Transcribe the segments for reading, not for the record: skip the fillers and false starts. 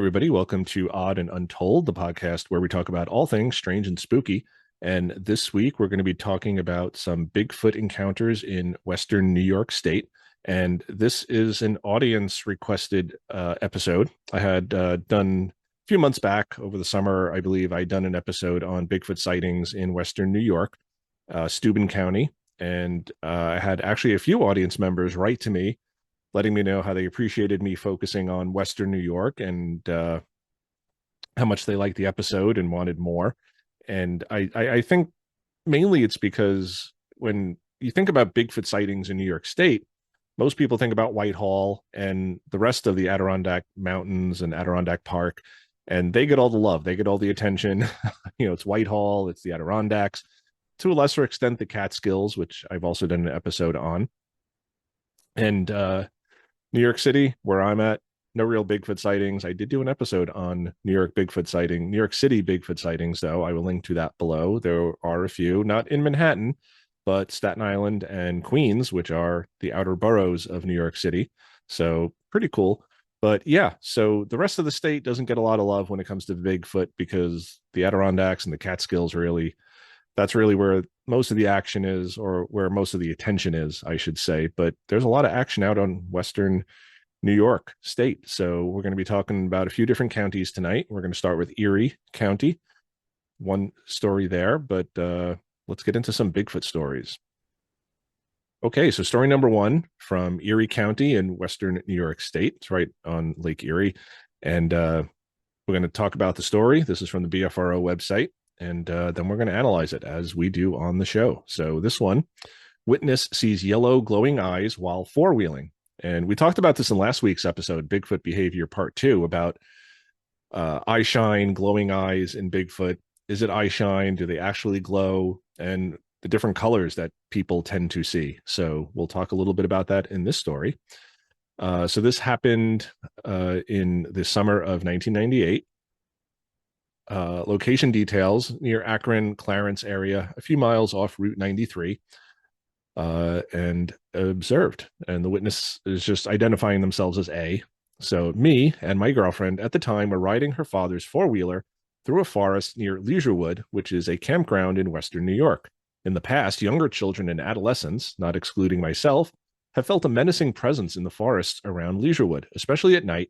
everybody. Welcome to Odd and Untold, the podcast where we talk about all things strange and spooky. And this week, we're going to be talking about some Bigfoot encounters in Western New York State. And this is an audience requested episode. I had done a few months back over the summer, I believe I'd done an episode on Bigfoot sightings in Western New York, Steuben County. And I had actually a few audience members write to me letting me know how they appreciated me focusing on Western New York and how much they liked the episode and wanted more. And I think mainly it's because when you think about Bigfoot sightings in New York State, most people think about Whitehall and the rest of the Adirondack Mountains and Adirondack Park, and they get all the love. They get all the attention. It's Whitehall, it's the Adirondacks, to a lesser extent, the Catskills, which I've also done an episode on. And New York City, where I'm at, no real Bigfoot sightings. I did do an episode on New York City Bigfoot sightings, though. I will link to that below. There are a few, not in Manhattan, but Staten Island and Queens, which are the outer boroughs of New York City. So pretty cool. But yeah, so the rest of the state doesn't get a lot of love when it comes to Bigfoot because the Adirondacks and the Catskills that's really where most of the action is, or where most of the attention is, I should say. But there's a lot of action out on Western New York State. So we're going to be talking about a few different counties tonight. We're going to start with Erie County, one story there, but let's get into some Bigfoot stories. Okay, so story number one from Erie County in Western New York State. It's right on Lake Erie. And we're going to talk about the story. This is from the BFRO website. And then we're going to analyze it as we do on the show. So this one, witness sees yellow glowing eyes while four-wheeling. And we talked about this in last week's episode, Bigfoot Behavior Part 2, about eye shine, glowing eyes in Bigfoot. Is it eye shine? Do they actually glow? And the different colors that people tend to see. So we'll talk a little bit about that in this story. So this happened in the summer of 1998. Location details near Akron, Clarence area, a few miles off Route 93, and observed. And the witness is just identifying themselves as A. So me and my girlfriend at the time were riding her father's four-wheeler through a forest near Leisurewood, which is a campground in Western New York. In the past, younger children and adolescents, not excluding myself, have felt a menacing presence in the forests around Leisurewood, especially at night,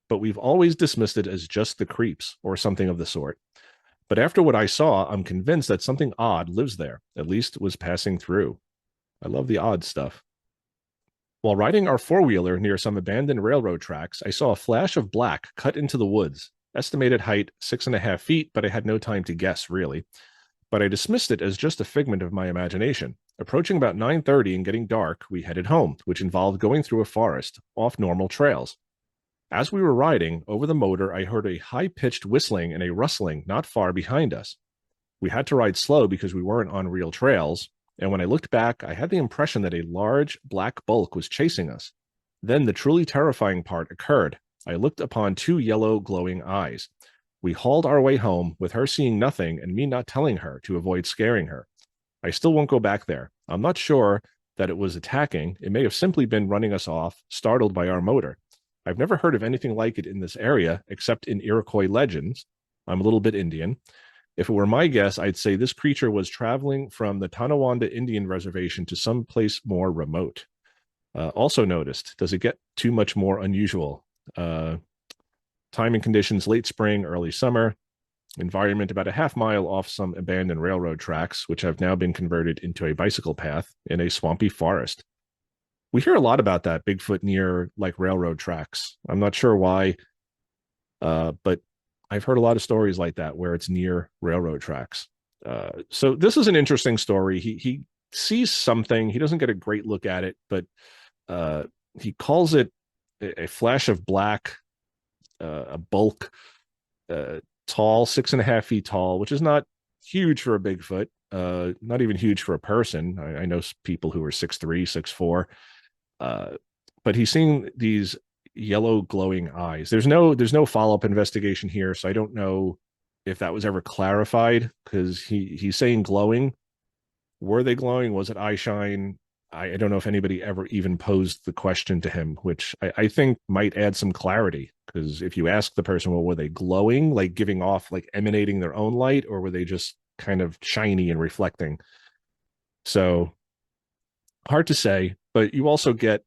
but we've always dismissed it as just the creeps or something of the sort. But after what I saw, I'm convinced that something odd lives there, at least was passing through. I love the odd stuff. While riding our four-wheeler near some abandoned railroad tracks, I saw a flash of black cut into the woods. Estimated height 6.5 feet, but I had no time to guess, really. But I dismissed it as just a figment of my imagination. Approaching about 9:30 and getting dark, we headed home, which involved going through a forest, off normal trails. As we were riding, over the motor, I heard a high-pitched whistling and a rustling not far behind us. We had to ride slow because we weren't on real trails, and when I looked back, I had the impression that a large, black bulk was chasing us. Then the truly terrifying part occurred. I looked upon two yellow, glowing eyes. We hauled our way home, with her seeing nothing and me not telling her to avoid scaring her. I still won't go back there. I'm not sure that it was attacking. It may have simply been running us off, startled by our motor. I've never heard of anything like it in this area, except in Iroquois legends. I'm a little bit Indian. If it were my guess, I'd say this creature was traveling from the Tonawanda Indian Reservation to some place more remote. Also noticed, does it get too much more unusual? Time and conditions, late spring, early summer. Environment about a half mile off some abandoned railroad tracks, which have now been converted into a bicycle path in a swampy forest. We hear a lot about that, Bigfoot near like railroad tracks. I'm not sure why, but I've heard a lot of stories like that where it's near railroad tracks. So this is an interesting story. He sees something. He doesn't get a great look at it, but he calls it a flash of black, a bulk, tall, 6.5 feet tall, which is not huge for a Bigfoot, not even huge for a person. I know people who are 6'3", 6'4". But he's seeing these yellow glowing eyes. There's no follow-up investigation here, so I don't know if that was ever clarified, because he's saying glowing. Were they glowing? Was it eye shine? I don't know if anybody ever even posed the question to him, which I think might add some clarity. Because if you ask the person, well, were they glowing, like giving off, like emanating their own light, or were they just kind of shiny and reflecting? So hard to say, but you also get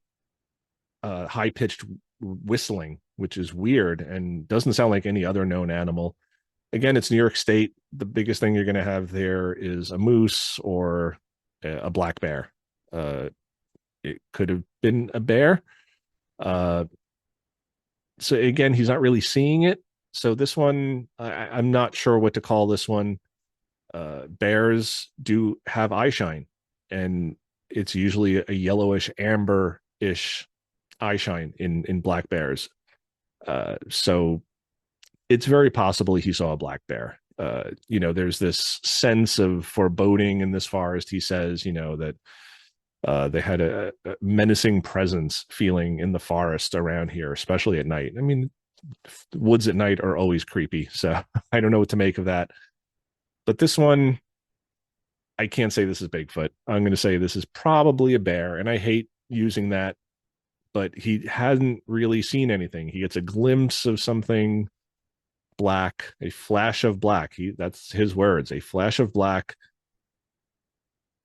high pitched whistling, which is weird and doesn't sound like any other known animal. Again, it's New York State. The biggest thing you're going to have there is a moose or a black bear. Uh, it could have been a bear. Uh, so again, he's not really seeing it. So this one, I'm not sure what to call this one. Bears do have eye shine, and it's usually a yellowish amber-ish eye shine in black bears. So it's very possible he saw a black bear. There's this sense of foreboding in this forest. He says, that they had a menacing presence feeling in the forest around here, especially at night. I mean, the woods at night are always creepy, so I don't know what to make of that. But this one, I can't say this is Bigfoot. I'm going to say this is probably a bear, and I hate using that, but he hadn't really seen anything. He gets a glimpse of something black, a flash of black. That's his words, a flash of black.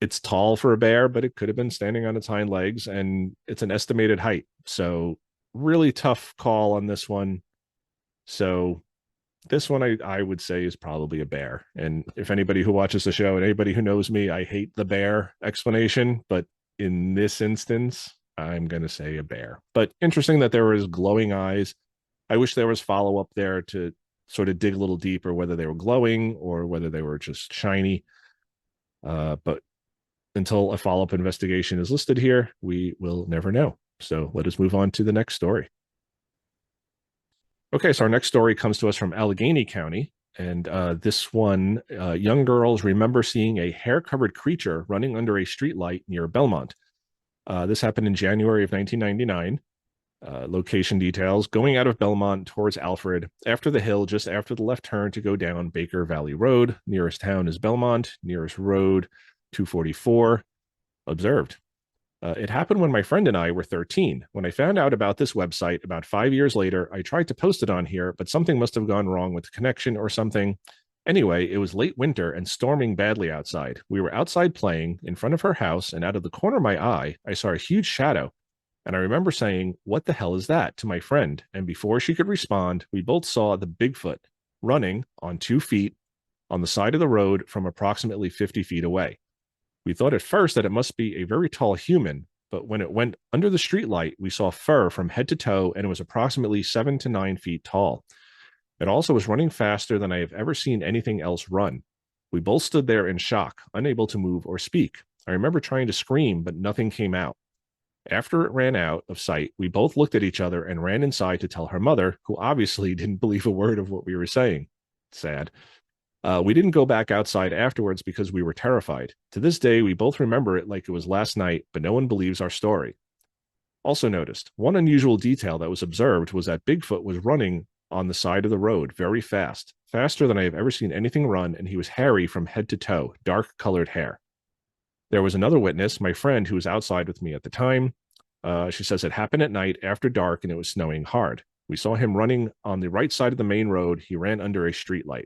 It's tall for a bear, but it could have been standing on its hind legs, and it's an estimated height. So really tough call on this one. So this one I would say is probably a bear. And if anybody who watches the show and anybody who knows me, I hate the bear explanation, but in this instance, I'm going to say a bear. But interesting that there was glowing eyes. I wish there was follow up there to sort of dig a little deeper, whether they were glowing or whether they were just shiny. But until a follow up investigation is listed here, we will never know. So let us move on to the next story. Okay, so our next story comes to us from Allegany County. And this one, young girls remember seeing a hair-covered creature running under a streetlight near Belmont. This happened in January of 1999. Location details: going out of Belmont towards Alfred, after the hill, just after the left turn to go down Baker Valley Road. Nearest town is Belmont. Nearest road, 244. Observed. It happened when my friend and I were 13. When I found out about this website about 5 years later, I tried to post it on here, but something must have gone wrong with the connection or something. Anyway, it was late winter and storming badly outside. We were outside playing in front of her house, and out of the corner of my eye, I saw a huge shadow. And I remember saying, "What the hell is that?" to my friend. And before she could respond, we both saw the Bigfoot running on 2 feet on the side of the road from approximately 50 feet away. We thought at first that it must be a very tall human, but when it went under the streetlight, we saw fur from head to toe, and it was approximately 7 to 9 feet tall. It also was running faster than I have ever seen anything else run. We both stood there in shock, unable to move or speak. I remember trying to scream, but nothing came out. After it ran out of sight, we both looked at each other and ran inside to tell her mother, who obviously didn't believe a word of what we were saying. Sad. We didn't go back outside afterwards because we were terrified. To this day, we both remember it like it was last night, but no one believes our story. Also noticed, one unusual detail that was observed was that Bigfoot was running on the side of the road very fast, faster than I have ever seen anything run, and he was hairy from head to toe, dark-colored hair. There was another witness, my friend, who was outside with me at the time. She says it happened at night after dark and it was snowing hard. We saw him running on the right side of the main road. He ran under a streetlight.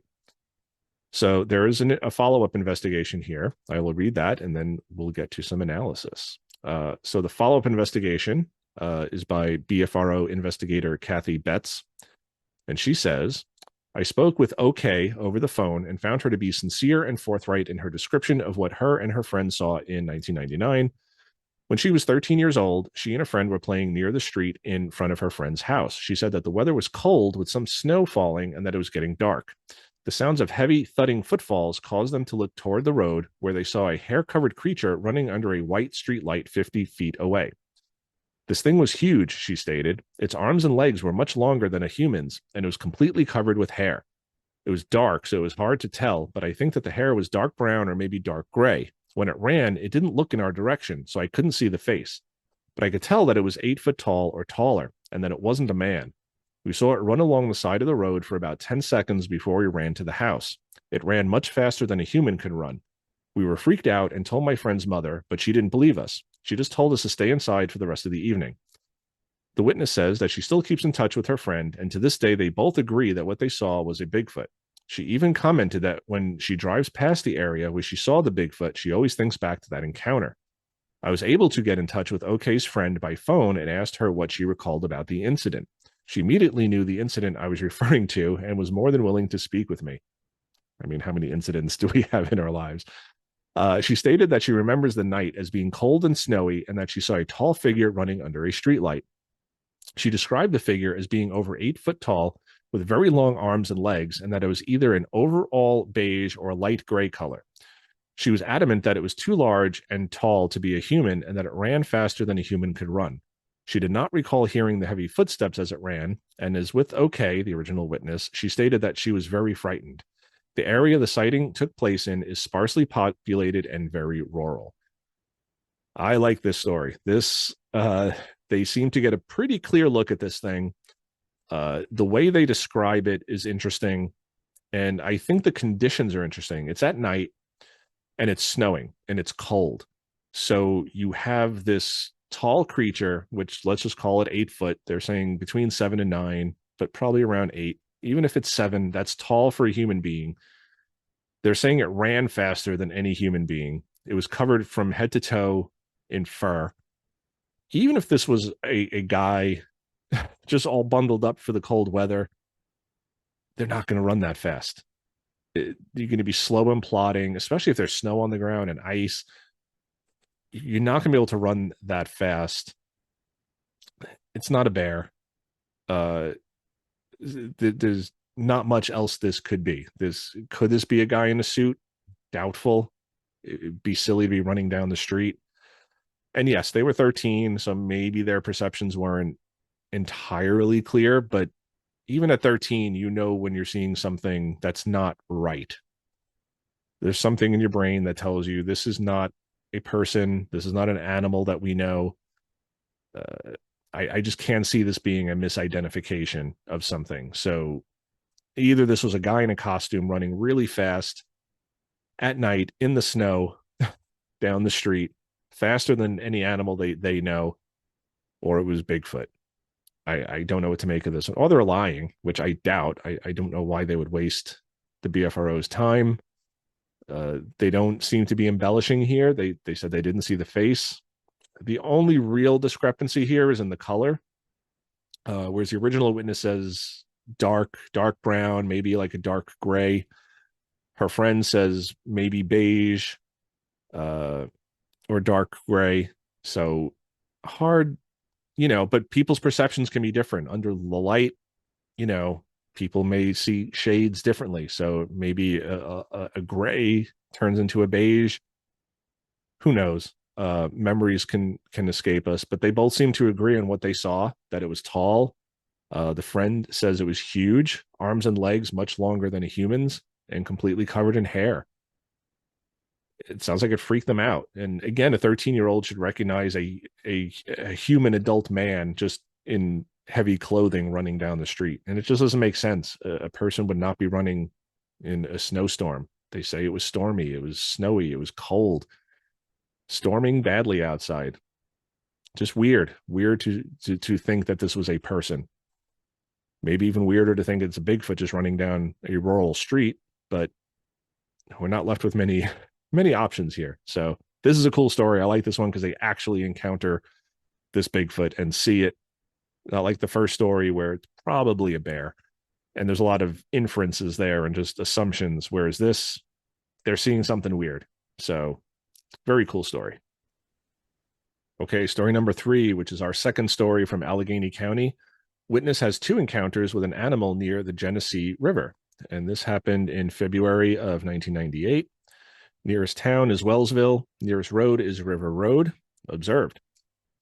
So there is a follow-up investigation here. I will read that, and then we'll get to some analysis. So the follow-up investigation is by BFRO investigator Kathy Betts. And she says, "I spoke with OK over the phone and found her to be sincere and forthright in her description of what her and her friend saw in 1999. When she was 13 years old, she and a friend were playing near the street in front of her friend's house. She said that the weather was cold with some snow falling and that it was getting dark. The sounds of heavy thudding footfalls caused them to look toward the road, where they saw a hair-covered creature running under a white streetlight 50 feet away. This thing was huge," she stated. "Its arms and legs were much longer than a human's, and it was completely covered with hair. It was dark, so it was hard to tell, but I think that the hair was dark brown or maybe dark gray. When it ran, it didn't look in our direction, so I couldn't see the face. But I could tell that it was 8 foot tall or taller, and that it wasn't a man. We saw it run along the side of the road for about 10 seconds before we ran to the house. It ran much faster than a human could run. We were freaked out and told my friend's mother, but she didn't believe us. She just told us to stay inside for the rest of the evening. The witness says that she still keeps in touch with her friend, and to this day, they both agree that what they saw was a Bigfoot. She even commented that when she drives past the area where she saw the Bigfoot, she always thinks back to that encounter. I was able to get in touch with OK's friend by phone and asked her what she recalled about the incident. She immediately knew the incident I was referring to and was more than willing to speak with me. I mean, how many incidents do we have in our lives? She stated that she remembers the night as being cold and snowy and that she saw a tall figure running under a streetlight. She described the figure as being over 8 foot tall with very long arms and legs, and that it was either an overall beige or a light gray color. She was adamant that it was too large and tall to be a human and that it ran faster than a human could run. She did not recall hearing the heavy footsteps as it ran, and as with OK, the original witness, she stated that she was very frightened. The area the sighting took place in is sparsely populated and very rural. I like this story. They seem to get a pretty clear look at this thing. The way they describe it is interesting, and I think the conditions are interesting. It's at night, and it's snowing, and it's cold. So you have this tall creature, which let's just call it 8 foot. They're saying between 7 and 9, but probably around 8. Even if it's 7, that's tall for a human being. They're saying it ran faster than any human being. It was covered from head to toe in fur. Even if this was a guy just all bundled up for the cold weather, they're not going to run that fast. You're going to be slow and plodding, especially if there's snow on the ground and ice. You're not going to be able to run that fast. It's not a bear. There's not much else this could be. Could this be a guy in a suit? Doubtful. It'd be silly to be running down the street. And yes, they were 13, so maybe their perceptions weren't entirely clear, but even at 13, you know when you're seeing something that's not right. There's something in your brain that tells you this is not a person, this is not an animal that we know. I just can't see this being a misidentification of something. So either this was a guy in a costume running really fast at night in the snow down the street, faster than any animal they know, or it was Bigfoot. I don't know what to make of this. Or they're lying, which I doubt. I don't know why they would waste the BFRO's time. They don't seem to be embellishing here. They said they didn't see the face. The only real discrepancy here is in the color, whereas the original witness says dark brown, maybe like a dark gray. Her friend says maybe beige or dark gray. So hard, but people's perceptions can be different. Under the light, people may see shades differently. So maybe a gray turns into a beige. Who knows? Memories can escape us, but they both seem to agree on what they saw, that it was tall. The friend says it was huge, arms and legs much longer than a human's, and completely covered in hair. It sounds like it freaked them out. And again, a 13-year-old should recognize a human adult man just in heavy clothing running down the street. And it just doesn't make sense. A person would not be running in a snowstorm. They say it was stormy, it was snowy, it was cold, storming badly outside. Just weird to think that this was a person. Maybe even weirder to think it's a Bigfoot just running down a rural street, but we're not left with many options here. So this is a cool story. I like this one because they actually encounter this Bigfoot and see it. Not like the first story where it's probably a bear. And there's a lot of inferences there and just assumptions. Whereas this, they're seeing something weird. So very cool story. Okay, story number 3, which is our second story from Allegany County. Witness has 2 encounters with an animal near the Genesee River. And this happened in February of 1998. Nearest town is Wellsville. Nearest road is River Road. Observed.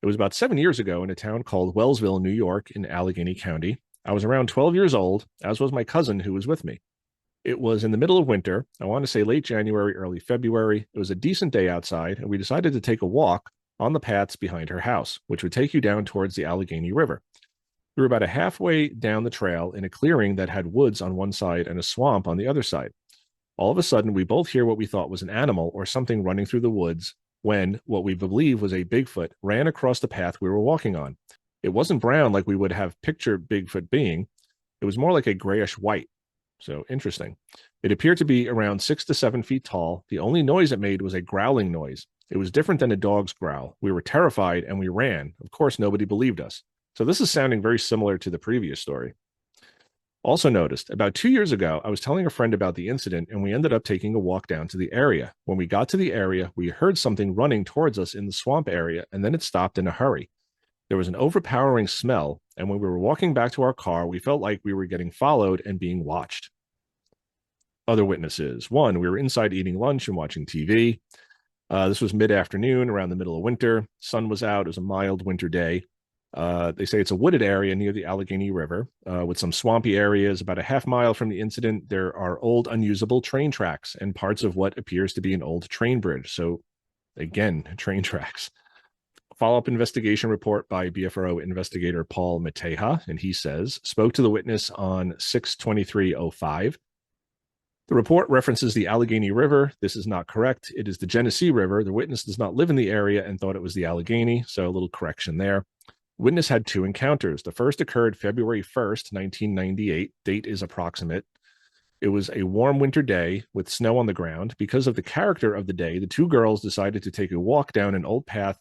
It was about 7 years ago in a town called Wellsville, New York, in Allegany County. I was around 12 years old, as was my cousin who was with me. It was in the middle of winter. I want to say late January, early February. It was a decent day outside, and we decided to take a walk on the paths behind her house, which would take you down towards the Allegany River. We were about halfway down the trail in a clearing that had woods on one side and a swamp on the other side. All of a sudden, we both hear what we thought was an animal or something running through the woods when what we believe was a Bigfoot ran across the path we were walking on. It wasn't brown like we would have pictured Bigfoot being. It was more like a grayish white. So interesting. It appeared to be around 6 to 7 feet tall. The only noise it made was a growling noise. It was different than a dog's growl. We were terrified and we ran. Of course, nobody believed us. So this is sounding very similar to the previous story. Also noticed, about 2 years ago, I was telling a friend about the incident and we ended up taking a walk down to the area. When we got to the area, we heard something running towards us in the swamp area and then it stopped in a hurry. There was an overpowering smell, and when we were walking back to our car, we felt like we were getting followed and being watched. Other witnesses. One, we were inside eating lunch and watching TV. This was mid-afternoon, around the middle of winter. Sun was out. It was a mild winter day. They say it's a wooded area near the Allegany River with some swampy areas. About a half mile from the incident, there are old unusable train tracks and parts of what appears to be an old train bridge. So again, train tracks. Follow-up investigation report by BFRO investigator Paul Mateja, and he says, spoke to the witness on 6/23/05. The report references the Allegany River. This is not correct. It is the Genesee River. The witness does not live in the area and thought it was the Allegany, so a little correction there. Witness had 2 encounters. The first occurred February 1st, 1998. Date is approximate. It was a warm winter day with snow on the ground. Because of the character of the day, the 2 girls decided to take a walk down an old path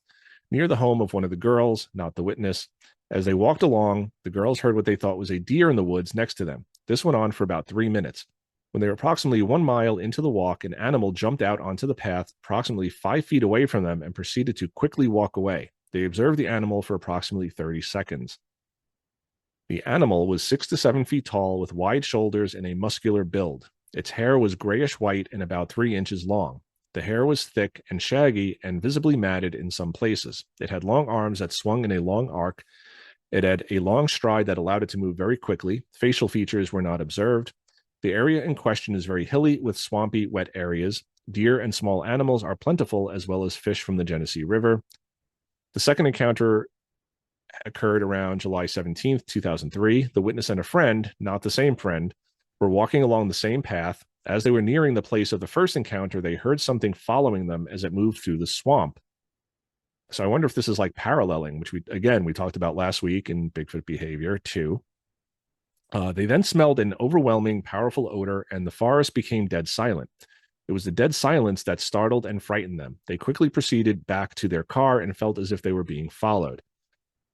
near the home of one of the girls, not the witness. As they walked along, the girls heard what they thought was a deer in the woods next to them. This went on for about 3 minutes. When they were approximately 1 mile into the walk, an animal jumped out onto the path approximately 5 feet away from them and proceeded to quickly walk away. They observed the animal for approximately 30 seconds. The animal was 6 to 7 feet tall with wide shoulders and a muscular build. Its hair was grayish white and about 3 inches long. The hair was thick and shaggy and visibly matted in some places. It had long arms that swung in a long arc. It had a long stride that allowed it to move very quickly. Facial features were not observed. The area in question is very hilly with swampy, wet areas. Deer and small animals are plentiful, as well as fish from the Genesee River. The second encounter occurred around July 17th, 2003. The witness and a friend, not the same friend, were walking along the same path. As they were nearing the place of the first encounter, they heard something following them as it moved through the swamp. So I wonder if this is like paralleling, which we talked about last week in Bigfoot behavior too. They then smelled an overwhelming, powerful odor, and the forest became dead silent. It was the dead silence that startled and frightened them. They quickly proceeded back to their car and felt as if they were being followed.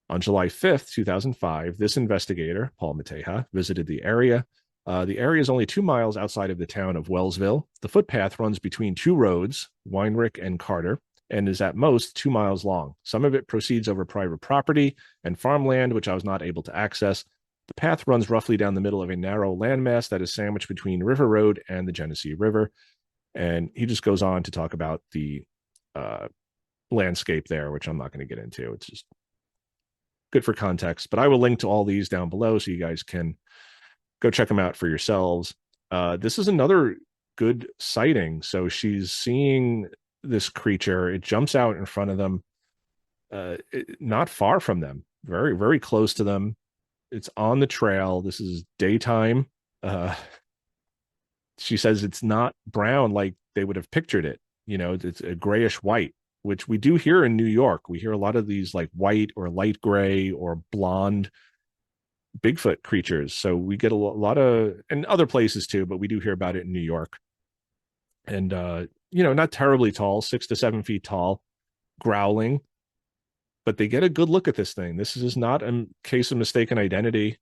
On July 5th, 2005, this investigator, Paul Mateja, visited the area. The area is only 2 miles outside of the town of Wellsville. The footpath runs between 2 roads, Weinrich and Carter, and is at most 2 miles long. Some of it proceeds over private property and farmland, which I was not able to access. The path runs roughly down the middle of a narrow landmass that is sandwiched between River Road and the Genesee River. And he just goes on to talk about the landscape there, which I'm not going to get into. It's just good for context. But I will link to all these down below so you guys can go check them out for yourselves. This is another good sighting. So she's seeing this creature. It jumps out in front of them, not far from them, very, very close to them. It's on the trail. This is daytime. She says it's not brown like they would have pictured it. You know, it's a grayish white, which we do hear in New York. We hear a lot of these like white or light gray or blonde Bigfoot creatures. So we get a lot of, and other places too, but we do hear about it in New York. And, not terribly tall, 6 to 7 feet tall, growling, but they get a good look at this thing. This is not a case of mistaken identity.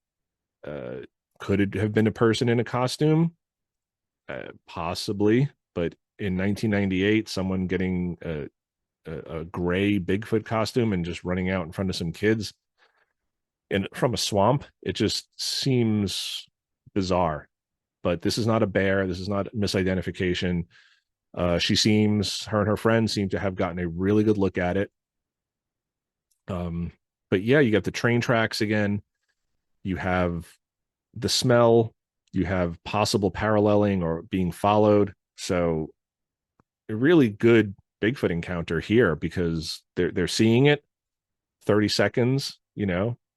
Could it have been a person in a costume? Possibly, but in 1998, someone getting a gray Bigfoot costume and just running out in front of some kids and from a swamp, it just seems bizarre. But this is not a bear. This is not misidentification. Her and her friend seem to have gotten a really good look at it. But yeah, you got the train tracks again. You have the smell. You have possible paralleling or being followed. So a really good Bigfoot encounter here because they're seeing it 30 seconds,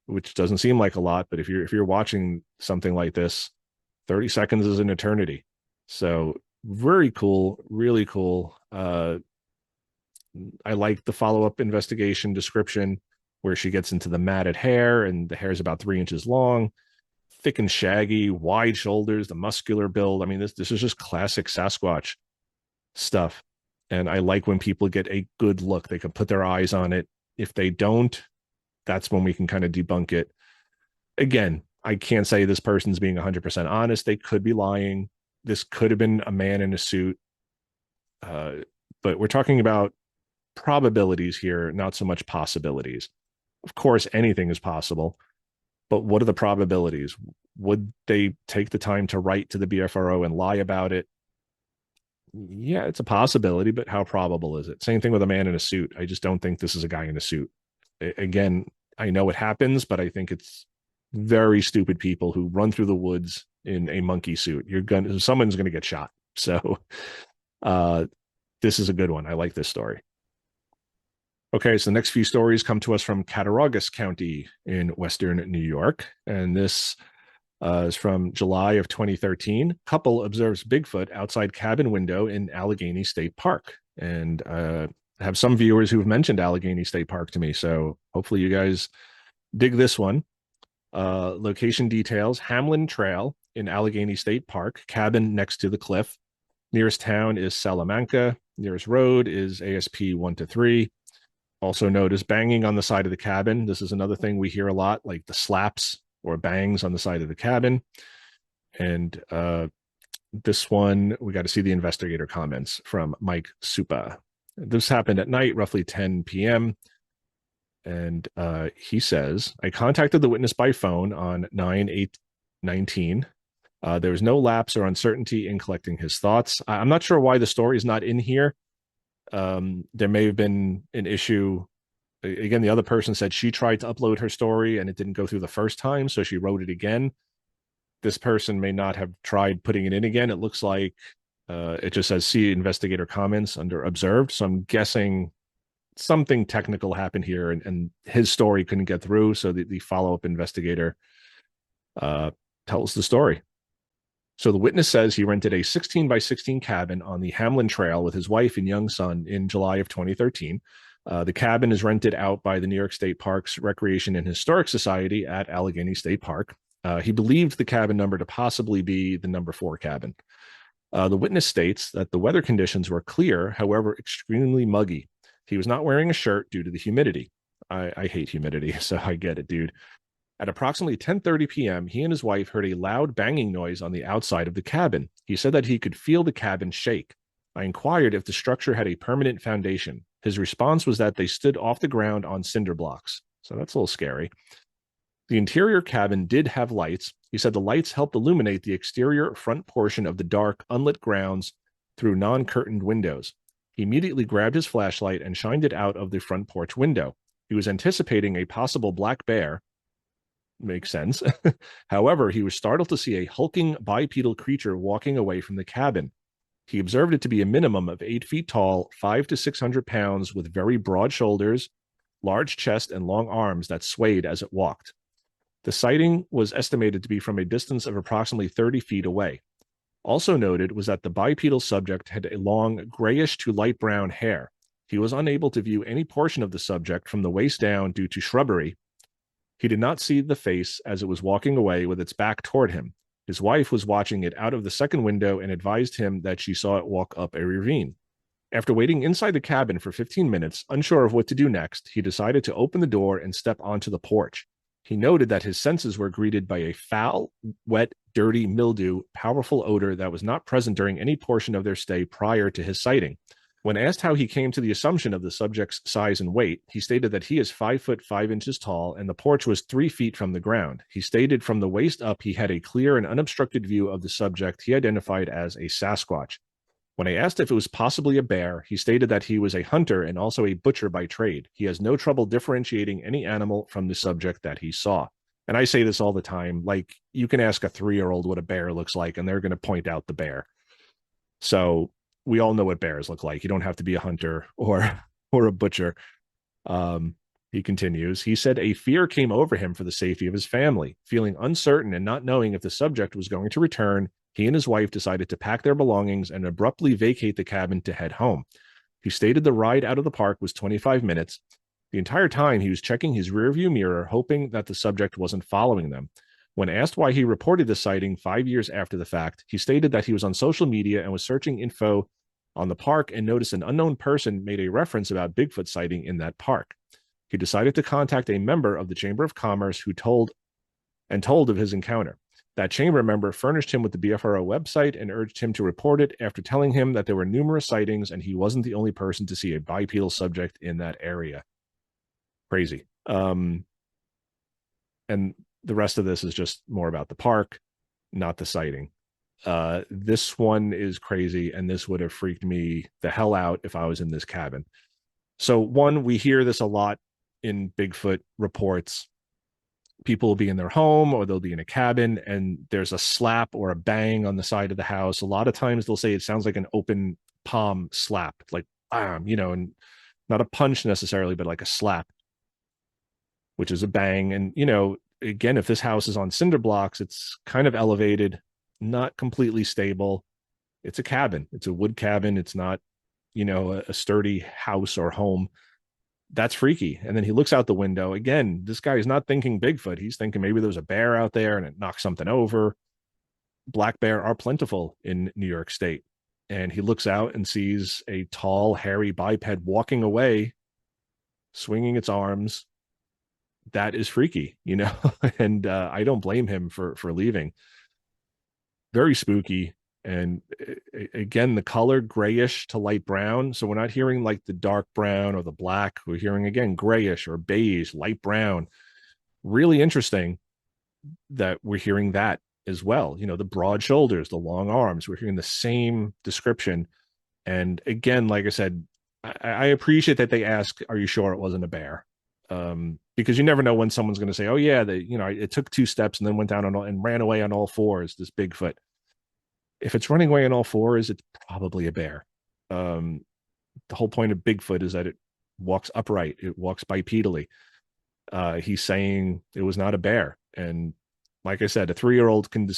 which doesn't seem like a lot, but if you're watching something like this, 30 seconds is an eternity. So very cool, really cool. I like the follow-up investigation description where she gets into the matted hair, and the hair is about 3 inches long, thick and shaggy, wide shoulders, the muscular build. I mean, this is just classic Sasquatch stuff. And I like when people get a good look. They can put their eyes on it. If they don't, that's when we can kind of debunk it. Again, I can't say this person's being 100% honest. They could be lying. This could have been a man in a suit. But we're talking about probabilities here, not so much possibilities. Of course, anything is possible, but what are the probabilities? Would they take the time to write to the BFRO and lie about it? Yeah, it's a possibility, but how probable is it? Same thing with a man in a suit. I just don't think this is a guy in a suit. Again, I know it happens, but I think it's very stupid people who run through the woods in a monkey suit. Someone's gonna get shot. So this is a good one. I like this story. Okay, so the next few stories come to us from Cattaraugus County in Western New York. And this is from July of 2013. Couple observes Bigfoot outside cabin window in Allegany State Park. And have some viewers who've mentioned Allegany State Park to me. So hopefully you guys dig this one. Location details: Hamlin Trail in Allegany State Park, cabin next to the cliff. Nearest town is Salamanca. Nearest road is ASP 1 to 3. Also notice banging on the side of the cabin. This is another thing we hear a lot, like the slaps or bangs on the side of the cabin. And this one, we got to see the investigator comments from Mike Supa. This happened at night, roughly 10 p.m. And he says, I contacted the witness by phone on 9/8/19. There was no lapse or uncertainty in collecting his thoughts. I'm not sure why the story is not in here. There may have been an issue. Again, the other person said she tried to upload her story and it didn't go through the first time, so she wrote it again. This person may not have tried putting it in again. It looks like it just says see investigator comments under observed. So I'm guessing something technical happened here and his story couldn't get through. So the follow-up investigator tells the story. So the witness says he rented a 16 by 16 cabin on the Hamlin Trail with his wife and young son in July of 2013. The cabin is rented out by the New York State Parks Recreation and Historic Society at Allegany State Park. He believed the cabin number to possibly be the number 4 cabin. The witness states that the weather conditions were clear, however, extremely muggy. He was not wearing a shirt due to the humidity. I hate humidity, so I get it, dude. At approximately 10:30 p.m., he and his wife heard a loud banging noise on the outside of the cabin. He said that he could feel the cabin shake. I inquired if the structure had a permanent foundation. His response was that they stood off the ground on cinder blocks. So that's a little scary. The interior cabin did have lights. He said the lights helped illuminate the exterior front portion of the dark, unlit grounds through non-curtained windows. He immediately grabbed his flashlight and shined it out of the front porch window. He was anticipating a possible black bear. Makes sense. However, he was startled to see a hulking bipedal creature walking away from the cabin. He observed it to be a minimum of 8 feet tall, 500 to 600 pounds, with very broad shoulders, large chest, and long arms that swayed as it walked. The sighting was estimated to be from a distance of approximately 30 feet away. Also noted was that the bipedal subject had a long grayish to light brown hair. He was unable to view any portion of the subject from the waist down due to shrubbery. He did not see the face as it was walking away with its back toward him. His wife was watching it out of the second window and advised him that she saw it walk up a ravine. After waiting inside the cabin for 15 minutes, unsure of what to do next, he decided to open the door and step onto the porch. He noted that his senses were greeted by a foul, wet, dirty mildew, powerful odor that was not present during any portion of their stay prior to his sighting. When asked how he came to the assumption of the subject's size and weight, he stated that he is 5 foot 5 inches tall and the porch was 3 feet from the ground. He stated from the waist up he had a clear and unobstructed view of the subject he identified as a Sasquatch. When I asked if it was possibly a bear, he stated that he was a hunter and also a butcher by trade. He has no trouble differentiating any animal from the subject that he saw. And I say this all the time, like you can ask a 3-year-old what a bear looks like and they're going to point out the bear. So we all know what bears look like. You don't have to be a hunter or a butcher. He continues, he said a fear came over him for the safety of his family. Feeling uncertain and not knowing if the subject was going to return, he and his wife decided to pack their belongings and abruptly vacate the cabin to head home. He stated the ride out of the park was 25 minutes. The entire time, he was checking his rearview mirror, hoping that the subject wasn't following them. When asked why he reported the sighting 5 years after the fact, he stated that he was on social media and was searching info on the park and noticed an unknown person made a reference about Bigfoot sighting in that park. He decided to contact a member of the Chamber of Commerce who told of his encounter. That chamber member furnished him with the BFRO website and urged him to report it after telling him that there were numerous sightings and he wasn't the only person to see a bipedal subject in that area. Crazy. And the rest of this is just more about the park, not the sighting. This one is crazy, and this would have freaked me the hell out if I was in this cabin. So, one, we hear this a lot in Bigfoot reports. People will be in their home or they'll be in a cabin and there's a slap or a bang on the side of the house. A lot of times they'll say it sounds like an open palm slap, like bam, and not a punch necessarily, but like a slap, which is a bang. And, again, if this house is on cinder blocks, it's kind of elevated, not completely stable. It's a cabin. It's a wood cabin. It's not, a sturdy house or home. That's freaky. And then he looks out the window. Again, this guy is not thinking Bigfoot. He's thinking maybe there's a bear out there and it knocked something over. Black bear are plentiful in New York State. And he looks out and sees a tall, hairy biped walking away, swinging its arms. That is freaky, and I don't blame him for leaving. Very spooky. And again, the color grayish to light brown. So we're not hearing like the dark brown or the black. We're hearing, again, grayish or beige, light brown. Really interesting that we're hearing that as well. The broad shoulders, the long arms. We're hearing the same description. And again, like I said, I appreciate that they ask, are you sure it wasn't a bear? Because you never know when someone's going to say, oh yeah, it took 2 steps and then went down and ran away on all 4s, this Bigfoot. If it's running away on all 4s, it's probably a bear. The whole point of Bigfoot is that it walks upright. It walks bipedally. He's saying it was not a bear. And like I said, a 3-year-old can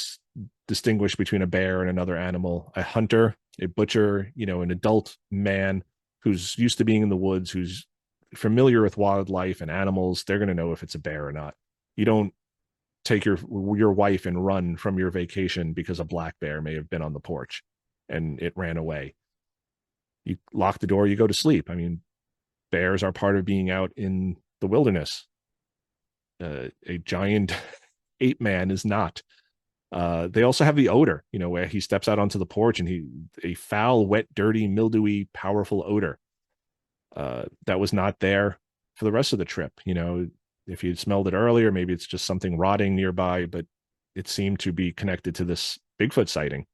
distinguish between a bear and another animal. A hunter, a butcher, an adult man who's used to being in the woods, who's familiar with wildlife and animals, they're going to know if it's a bear or not. You don't take your wife and run from your vacation because a black bear may have been on the porch and it ran away. You lock the door, you go to sleep. I mean, bears are part of being out in the wilderness. A giant ape man is not. They also have the odor, where he steps out onto the porch and a foul, wet, dirty, mildewy, powerful odor. That was not there for the rest of the trip. If you'd smelled it earlier, maybe it's just something rotting nearby, but it seemed to be connected to this Bigfoot sighting.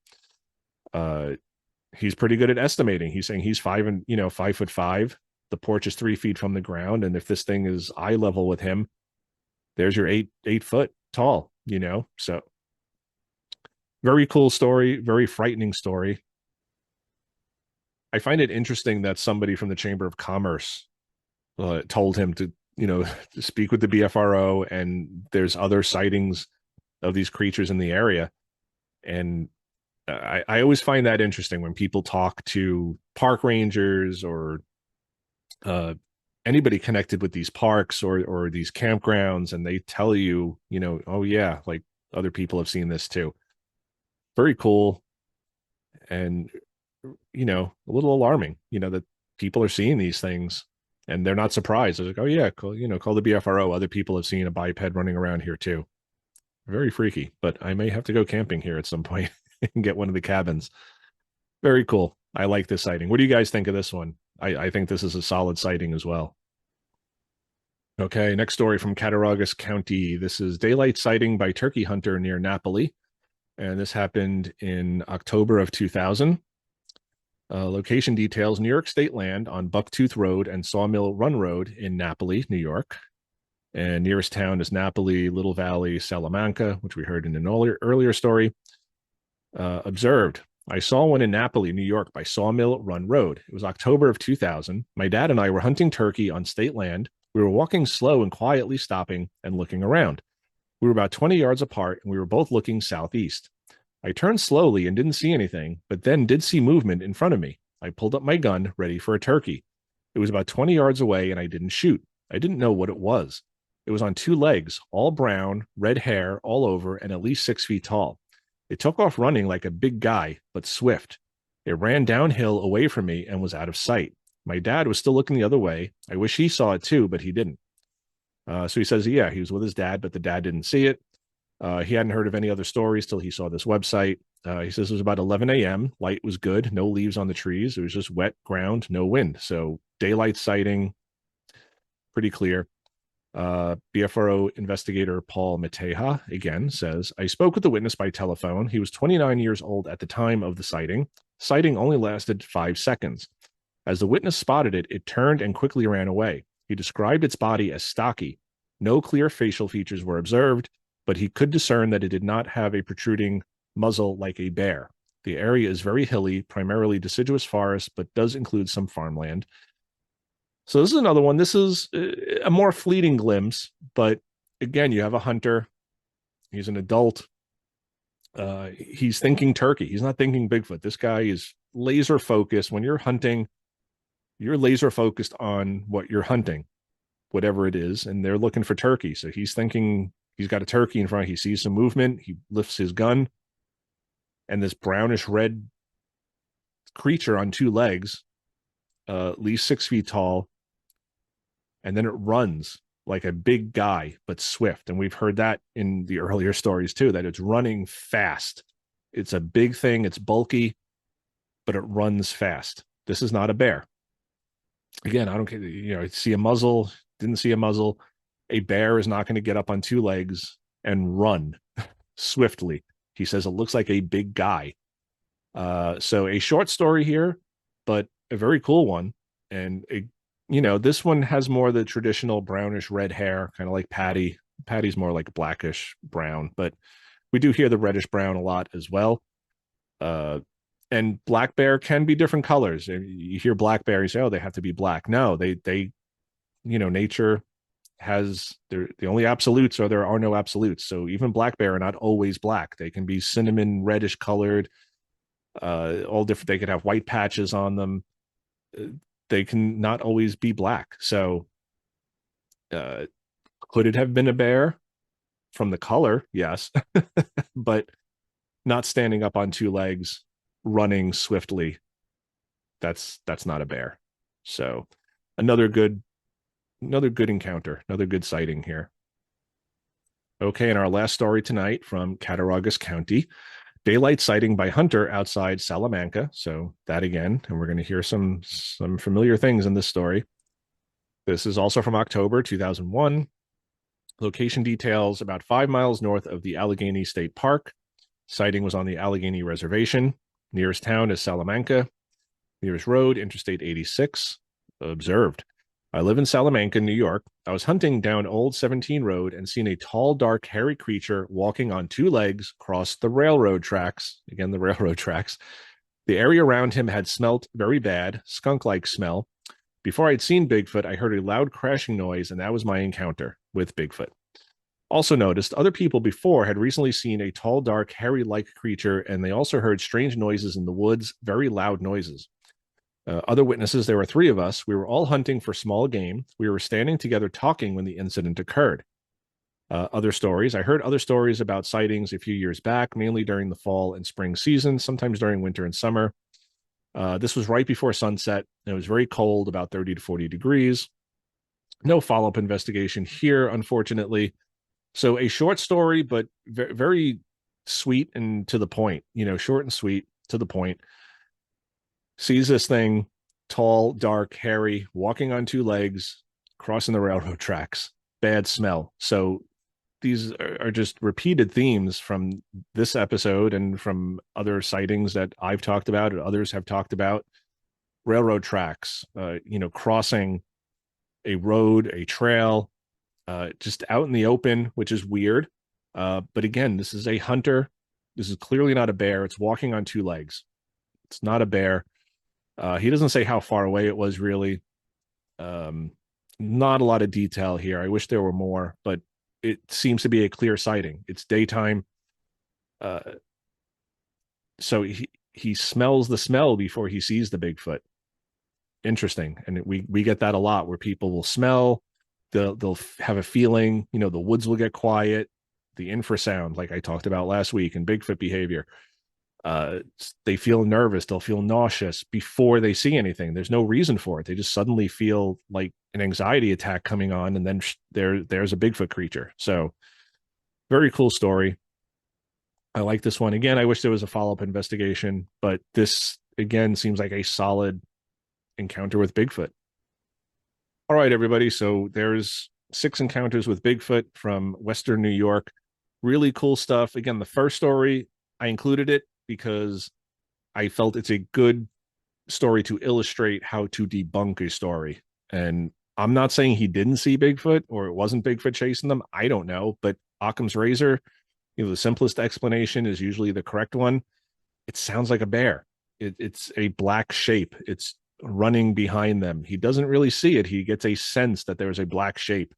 He's pretty good at estimating. He's saying he's 5'5". The porch is 3 feet from the ground. And if this thing is eye level with him, there's your 8 foot tall, so very cool story, very frightening story. I find it interesting that somebody from the Chamber of Commerce told him to speak with the BFRO, and there's other sightings of these creatures in the area. And I always find that interesting when people talk to park rangers or anybody connected with these parks or these campgrounds, and they tell you, oh yeah, like other people have seen this too. Very cool. And, a little alarming, that people are seeing these things and they're not surprised. They're like, oh yeah, call the BFRO. Other people have seen a biped running around here too. Very freaky, but I may have to go camping here at some point and get one of the cabins. Very cool. I like this sighting. What do you guys think of this one? I think this is a solid sighting as well. Okay, next story from Cattaraugus County. This is daylight sighting by turkey hunter near Napoli. And this happened in October of 2000. Location details: New York State land on Bucktooth Road and Sawmill Run Road in Napoli, New York. And nearest town is Napoli, Little Valley, Salamanca, which we heard in an earlier story. Observed: I saw one in Napoli, New York by Sawmill Run Road. It was October of 2000. My dad and I were hunting turkey on state land. We were walking slow and quietly stopping and looking around. We were about 20 yards apart and we were both looking southeast. I turned slowly and didn't see anything, but then did see movement in front of me. I pulled up my gun, ready for a turkey. It was about 20 yards away, and I didn't shoot. I didn't know what it was. It was on two legs, all brown, red hair all over, and at least 6 feet tall. It took off running like a big guy, but swift. It ran downhill away from me and was out of sight. My dad was still looking the other way. I wish he saw it too, but he didn't. So he says, yeah, he was with his dad, but the dad didn't see it. He hadn't heard of any other stories till he saw this website. He says it was about 11 a.m. Light was good. No leaves on the trees. It was just wet ground, no wind. So daylight sighting, pretty clear. BFRO investigator Paul Mateja, again, says, I spoke with the witness by telephone. He was 29 years old at the time of the sighting. Sighting only lasted 5 seconds. As the witness spotted it, it turned and quickly ran away. He described its body as stocky. No clear facial features were observed, but he could discern that it did not have a protruding muzzle like a bear. The area is very hilly, primarily deciduous forest, but does include some farmland. So this is another one. This is a more fleeting glimpse, but again, you have a hunter. He's an adult. He's thinking turkey. He's not thinking Bigfoot. This guy is laser focused. When you're hunting, you're laser focused on what you're hunting, whatever it is, and they're looking for turkey. So he's thinking he's got a turkey in front. He sees some movement. He lifts his gun, and this brownish red creature on two legs, at least 6 feet tall, and then it runs like a big guy, but swift. And we've heard that in the earlier stories too, that it's running fast. It's a big thing. It's bulky, but it runs fast. This is not a bear. Again, I don't care. See a muzzle, didn't see a muzzle. A bear is not going to get up on two legs and run swiftly. He says it looks like a big guy. So a short story here, but a very cool one. And this one has more of the traditional brownish red hair, kind of like Patty. Patty's more like blackish brown, but we do hear the reddish brown a lot as well. And black bear can be different colors. You hear black bear, you say, oh, they have to be black. No, they nature has the only absolutes, or there are no absolutes. So even black bear are not always black. They can be cinnamon reddish colored, all different. They could have white patches on them. They can not always be black. So could it have been a bear from the color? Yes. But not standing up on two legs, running swiftly. That's not a bear. So another good encounter, another good sighting here. Okay, and our last story tonight from Cattaraugus County. Daylight sighting by hunter outside Salamanca. So that again, and we're going to hear some familiar things in this story. This is also from October 2001. Location details: about 5 miles north of the Allegany State Park. Sighting was on the Allegany Reservation. Nearest town is Salamanca. Nearest road, Interstate 86. Observed. I live in Salamanca, New York. I was hunting down Old 17 Road and seen a tall, dark, hairy creature walking on two legs across the railroad tracks. Again, the railroad tracks. The area around him had smelt very bad, skunk-like smell. Before I'd seen Bigfoot, I heard a loud crashing noise, and that was my encounter with Bigfoot. Also noticed other people before had recently seen a tall, dark, hairy-like creature, and they also heard strange noises in the woods, very loud noises. Other witnesses, there were 3 of us. We were all hunting for small game. We were standing together talking when the incident occurred. Other stories. I heard other stories about sightings a few years back, mainly during the fall and spring season, sometimes during winter and summer. This was right before sunset. And it was very cold, about 30 to 40 degrees. No follow-up investigation here, unfortunately. So a short story, but very sweet and to the point, short and sweet, to the point. Sees this thing, tall, dark, hairy, walking on 2 legs, crossing the railroad tracks, bad smell. So these are just repeated themes from this episode and from other sightings that I've talked about and others have talked about. Railroad tracks, crossing a road, a trail, just out in the open, which is weird. But again, this is a hunter. This is clearly not a bear. It's walking on 2 legs. It's not a bear. He doesn't say how far away it was, really. Not a lot of detail here. I wish there were more, but it seems to be a clear sighting. It's daytime. So he smells the smell before he sees the Bigfoot. Interesting. And we get that a lot, where people will smell, they'll have a feeling, you know, the woods will get quiet, the infrasound, like I talked about last week, and Bigfoot behavior. They feel nervous, they'll feel nauseous before they see anything. There's no reason for it. They just suddenly feel like an anxiety attack coming on, and then there's a Bigfoot creature. So very cool story. I like this one. Again, I wish there was a follow-up investigation, but this again seems like a solid encounter with Bigfoot. All right, everybody. So there's 6 encounters with Bigfoot from Western New York. Really cool stuff. Again, the first story, I included it because I felt it's a good story to illustrate how to debunk a story. And I'm not saying he didn't see Bigfoot or it wasn't Bigfoot chasing them. I don't know. But Occam's razor, you know, the simplest explanation is usually the correct one. It sounds like a bear. It's a black shape. It's running behind them. He doesn't really see it. He gets a sense that there's a black shape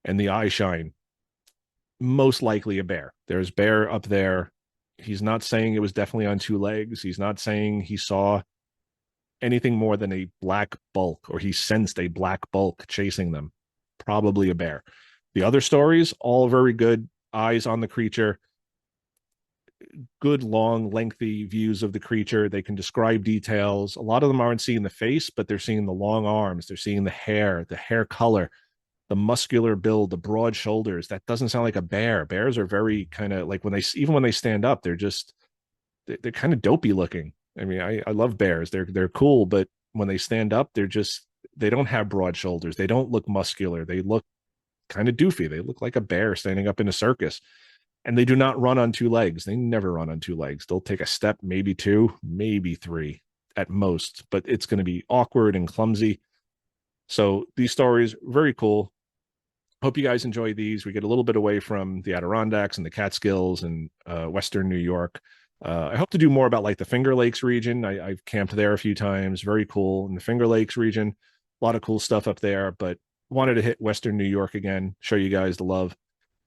and the eye shine. Most likely a bear. There's bear up there. He's not saying it was definitely on 2 legs. He's not saying he saw anything more than a black bulk, or he sensed a black bulk chasing them. Probably a bear. The other stories, all very good. Eyes on the creature, good long lengthy views of the creature. They can describe details. A lot of them aren't seeing the face, but they're seeing the long arms, they're seeing the hair color, the muscular build, the broad shoulders. That doesn't sound like a bear. Bears are very kind of like, when they stand up, they're kind of dopey looking. I mean, I love bears. They're cool, but when they stand up, they don't have broad shoulders. They don't look muscular. They look kind of doofy. They look like a bear standing up in a circus. And they do not run on 2 legs. They never run on 2 legs. They'll take a step, maybe 2, maybe 3 at most, but it's going to be awkward and clumsy. So these stories, very cool. Hope you guys enjoy these. We get a little bit away from the Adirondacks and the Catskills and Western New York. I hope to do more about like the Finger Lakes region. I've camped there a few times. Very cool. In the Finger Lakes region, a lot of cool stuff up there, but wanted to hit Western New York again, show you guys the love.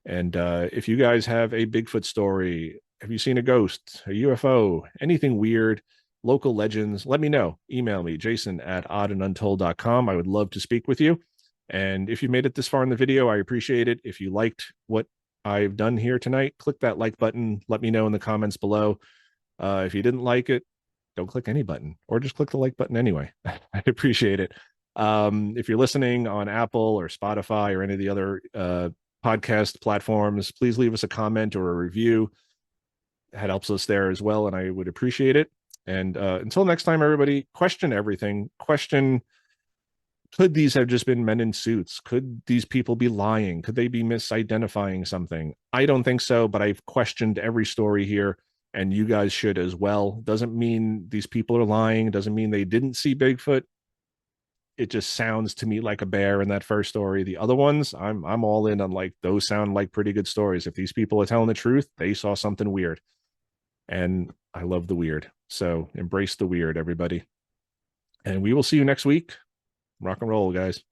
And if you guys have a Bigfoot story, have you seen a ghost, a UFO, anything weird, local legends, let me know. Email me, jason@oddanduntold.com. I would love to speak with you. And if you made it this far in the video, I appreciate it. If you liked what I've done here tonight, click that like button. Let me know in the comments below. If you didn't like it, don't click any button, or just click the like button anyway. I appreciate it. If you're listening on Apple or Spotify or any of the other podcast platforms, please leave us a comment or a review. That helps us there as well, and I would appreciate it. And until next time, everybody, question everything. Question, could these have just been men in suits? Could these people be lying? Could they be misidentifying something? I don't think so, but I've questioned every story here, and you guys should as well. Doesn't mean these people are lying. Doesn't mean they didn't see Bigfoot. It just sounds to me like a bear in that first story. The other ones, I'm all in on, like, those sound like pretty good stories. If these people are telling the truth, they saw something weird. And I love the weird. So embrace the weird, everybody. And we will see you next week. Rock and roll, guys.